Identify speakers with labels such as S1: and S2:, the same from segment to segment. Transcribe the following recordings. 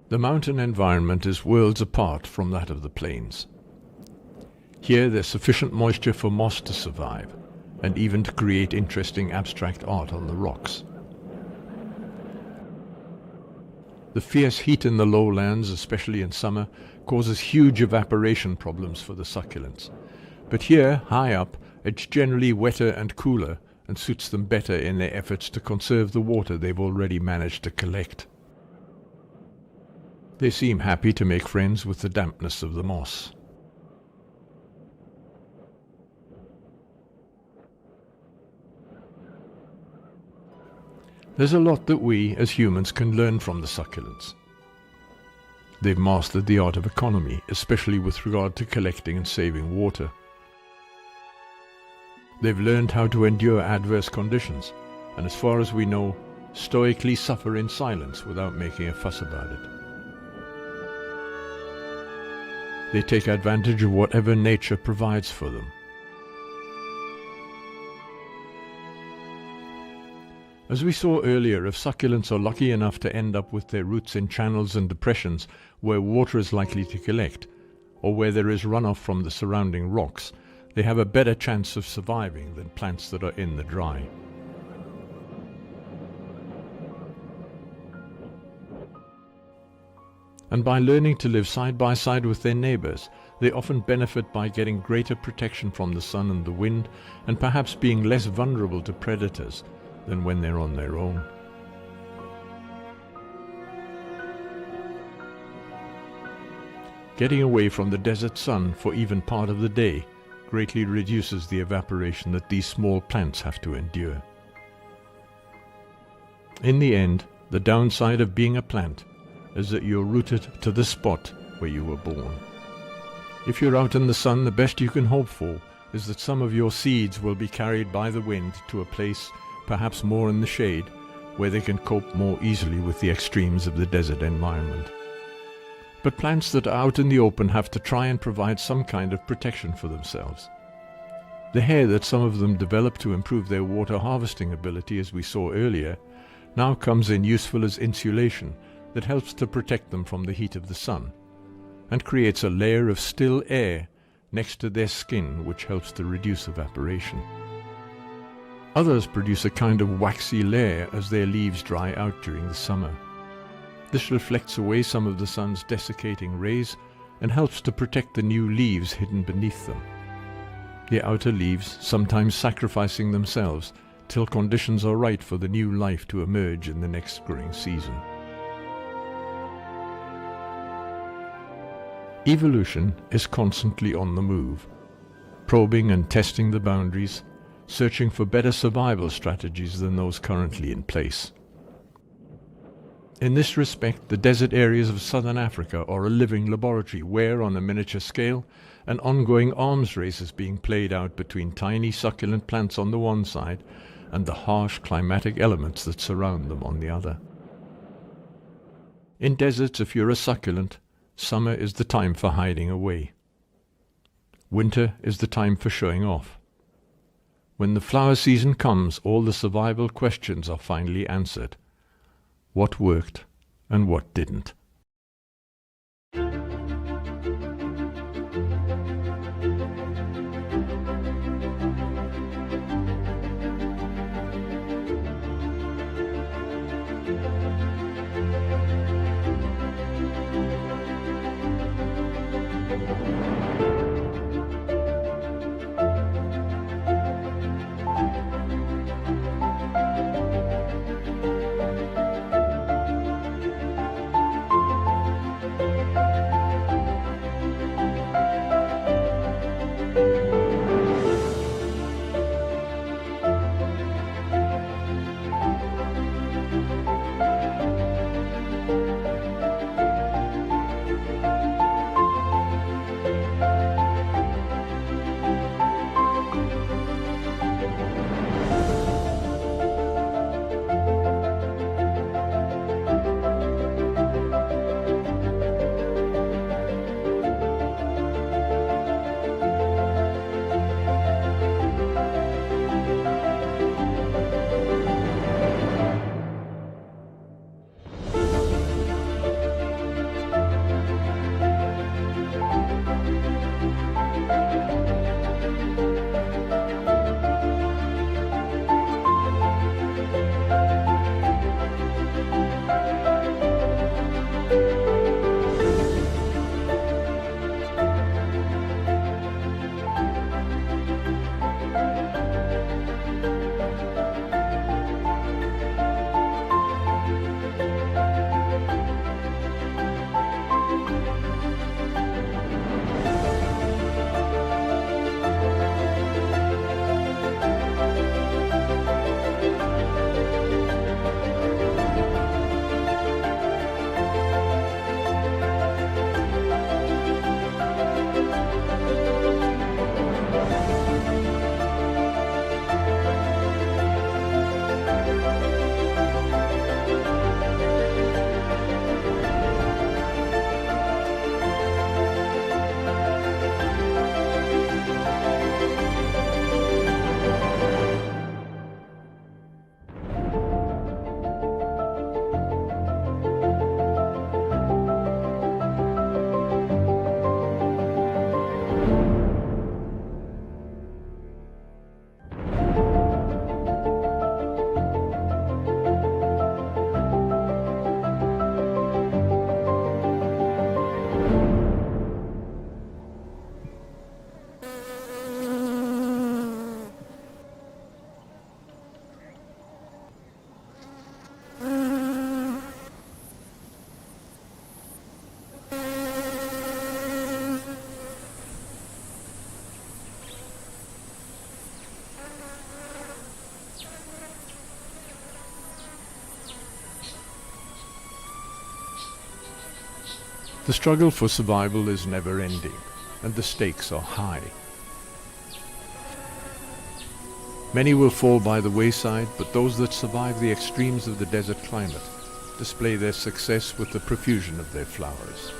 S1: The mountain environment is worlds apart from that of the plains. Here there's sufficient moisture for moss to survive, and even to create interesting abstract art on the rocks. The fierce heat in the lowlands, especially in summer, causes huge evaporation problems for the succulents. But here, high up, it's generally wetter and cooler, and suits them better in their efforts to conserve the water they've already managed to collect. They seem happy to make friends with the dampness of the moss. There's a lot that we, as humans, can learn from the succulents. They've mastered the art of economy, especially with regard to collecting and saving water. They've learned how to endure adverse conditions, and as far as we know, stoically suffer in silence without making a fuss about it. They take advantage of whatever nature provides for them. As we saw earlier, if succulents are lucky enough to end up with their roots in channels and depressions where water is likely to collect, or where there is runoff from the surrounding rocks, they have a better chance of surviving than plants that are in the dry. And by learning to live side by side with their neighbors, they often benefit by getting greater protection from the sun and the wind, and perhaps being less vulnerable to predators than when they're on their own. Getting away from the desert sun for even part of the day greatly reduces the evaporation that these small plants have to endure. In the end, the downside of being a plant is that you're rooted to the spot where you were born. If you're out in the sun, the best you can hope for is that some of your seeds will be carried by the wind to a place, perhaps more in the shade, where they can cope more easily with the extremes of the desert environment. But plants that are out in the open have to try and provide some kind of protection for themselves. The hair that some of them develop to improve their water harvesting ability, as we saw earlier, now comes in useful as insulation that helps to protect them from the heat of the sun, and creates a layer of still air next to their skin which helps to reduce evaporation. Others produce a kind of waxy layer as their leaves dry out during the summer. This reflects away some of the sun's desiccating rays and helps to protect the new leaves hidden beneath them. The outer leaves sometimes sacrificing themselves till conditions are right for the new life to emerge in the next growing season. Evolution is constantly on the move, probing and testing the boundaries, searching for better survival strategies than those currently in place. In this respect, the desert areas of southern Africa are a living laboratory where, on a miniature scale, an ongoing arms race is being played out between tiny succulent plants on the one side and the harsh climatic elements that surround them on the other. In deserts, if you're a succulent, summer is the time for hiding away. Winter is the time for showing off. When the flower season comes, all the survival questions are finally answered. What worked and what didn't? The struggle for survival is never-ending, and the stakes are high. Many will fall by the wayside, but those that survive the extremes of the desert climate display their success with the profusion of their flowers.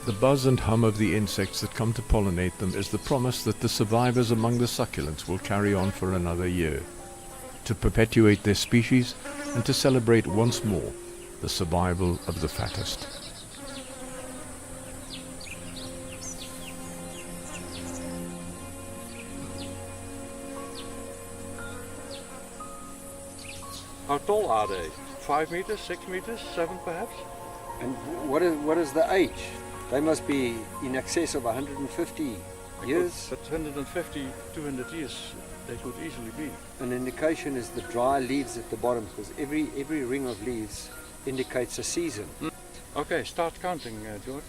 S1: The buzz and hum of the insects that come to pollinate them is the promise that the survivors among the succulents will carry on for another year, to perpetuate their species and to celebrate once more the survival of the fattest.
S2: How tall are they? 5 meters, 6 meters, 7 perhaps?
S3: And what is the age? They must be in excess of 150 years.
S2: But 150, 200 years they could easily be.
S3: An indication is the dry leaves at the bottom, because every ring of leaves indicates a season.
S2: Okay, start counting, George.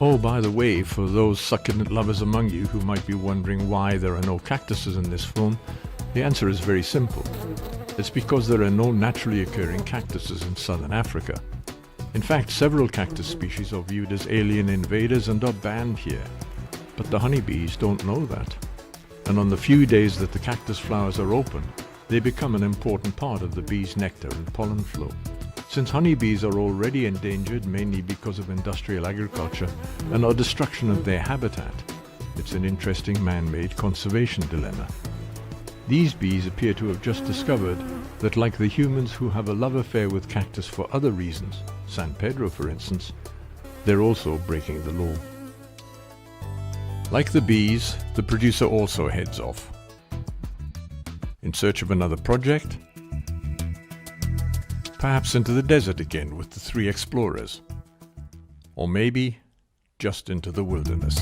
S1: Oh, by the way, for those succulent lovers among you who might be wondering why there are no cactuses in this film, the answer is very simple. It's because there are no naturally occurring cactuses in southern Africa. In fact, several cactus species are viewed as alien invaders and are banned here. But the honeybees don't know that. And on the few days that the cactus flowers are open, they become an important part of the bees' nectar and pollen flow. Since honeybees are already endangered mainly because of industrial agriculture and our destruction of their habitat, it's an interesting man-made conservation dilemma. These bees appear to have just discovered that, like the humans who have a love affair with cactus for other reasons, San Pedro for instance, they're also breaking the law. Like the bees, the producer also heads off. In search of another project? Perhaps into the desert again with the 3 explorers. Or maybe just into the wilderness.